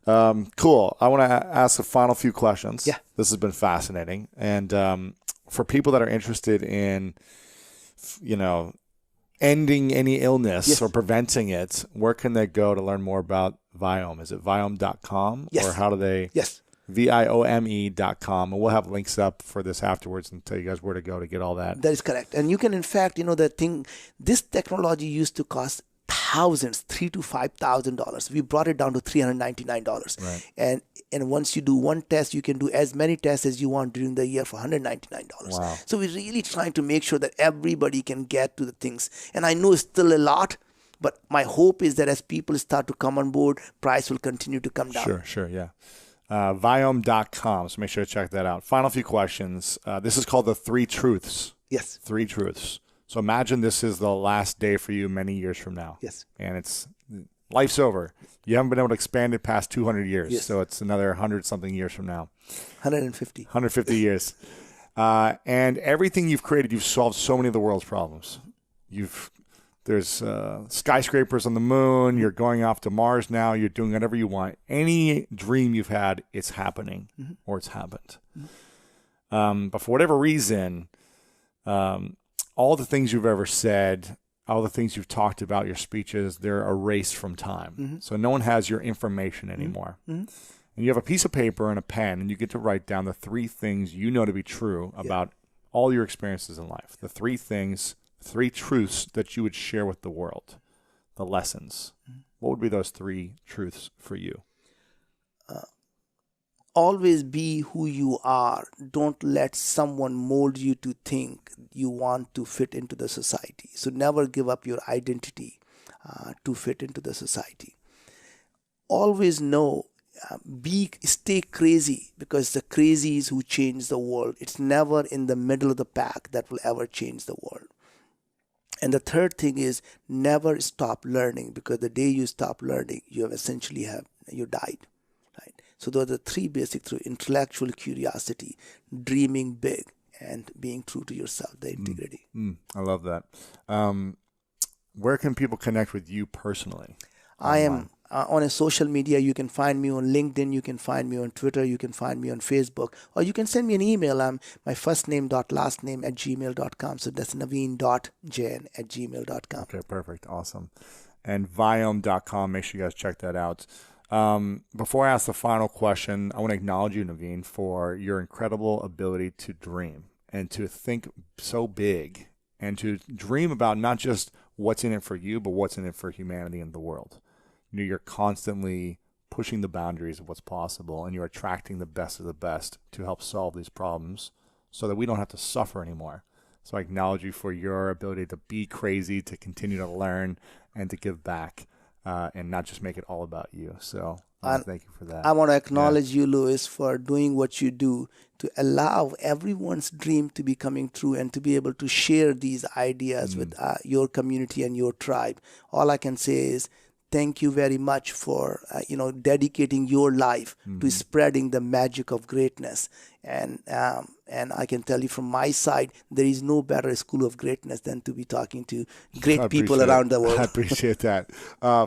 Cool. I want to ask a final few questions. Yeah. This has been fascinating. And for people that are interested in, ending any illness or preventing it, where can they go to learn more about Viome? Is it viome.com? Yes. Or how do they... Yes. viome.com, and we'll have links up for this afterwards and tell you guys where to go to get all that. That is correct. And you can, in fact, this technology used to cost thousands, $3,000 to $5,000. We brought it down to $399. Right. And once you do one test, you can do as many tests as you want during the year for $199. Wow. So we're really trying to make sure that everybody can get to the things. And I know it's still a lot, but my hope is that as people start to come on board, price will continue to come down. Sure, yeah. Viome.com, so make sure to check that out. Final few questions. This is called the 3 Truths. Yes. 3 Truths. So imagine this is the last day for you many years from now. Yes. And life's over. You haven't been able to expand it past 200 years. Yes. So it's another 100-something years from now. 150. 150 years. And everything you've created, you've solved so many of the world's problems. There's skyscrapers on the moon. You're going off to Mars now. You're doing whatever you want. Any dream you've had, it's happening or it's happened. But for whatever reason, all the things you've ever said, all the things you've talked about, your speeches, they're erased from time. So no one has your information anymore. And you have a piece of paper and a pen, and you get to write down the 3 things you know to be true about all your experiences in life. The 3 things, 3 truths that you would share with the world, the lessons. What would be those 3 truths for you? Always be who you are. Don't let someone mold you to think you want to fit into the society. So never give up your identity to fit into the society. Always know, stay crazy, because the crazies who change the world. It's never in the middle of the pack that will ever change the world. And the third thing is never stop learning, because the day you stop learning, you died. Right? So those are the 3 basic truths: intellectual curiosity, dreaming big, and being true to yourself, the integrity. I love that. Where can people connect with you personally? I am on a social media. You can find me on LinkedIn. You can find me on Twitter. You can find me on Facebook. Or you can send me an email. I'm my first name dot last name @gmail.com. So that's Naveen.Jain@gmail.com. Okay, perfect. Awesome. And Viome.com. Make sure you guys check that out. Before I ask the final question, I want to acknowledge you, Naveen, for your incredible ability to dream and to think so big and to dream about not just what's in it for you, but what's in it for humanity and the world. You're constantly pushing the boundaries of what's possible, and you're attracting the best of the best to help solve these problems so that we don't have to suffer anymore. So I acknowledge you for your ability to be crazy, to continue to learn, and to give back, and not just make it all about you. So thank you for that. I want to acknowledge you, Louis, for doing what you do to allow everyone's dream to be coming true and to be able to share these ideas with your community and your tribe. All I can say is thank you very much for dedicating your life to spreading the magic of greatness. And I can tell you from my side, there is no better school of greatness than to be talking to great people around the world. I appreciate that.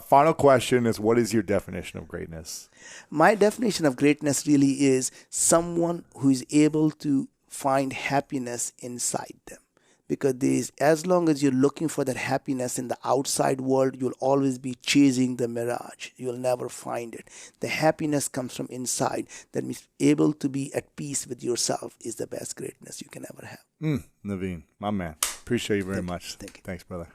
Final question is, what is your definition of greatness? My definition of greatness really is someone who is able to find happiness inside them. Because as long as you're looking for that happiness in the outside world, you'll always be chasing the mirage. You'll never find it. The happiness comes from inside. That means able to be at peace with yourself is the best greatness you can ever have. Naveen, my man. Appreciate you very much. Thank you. Thanks, brother.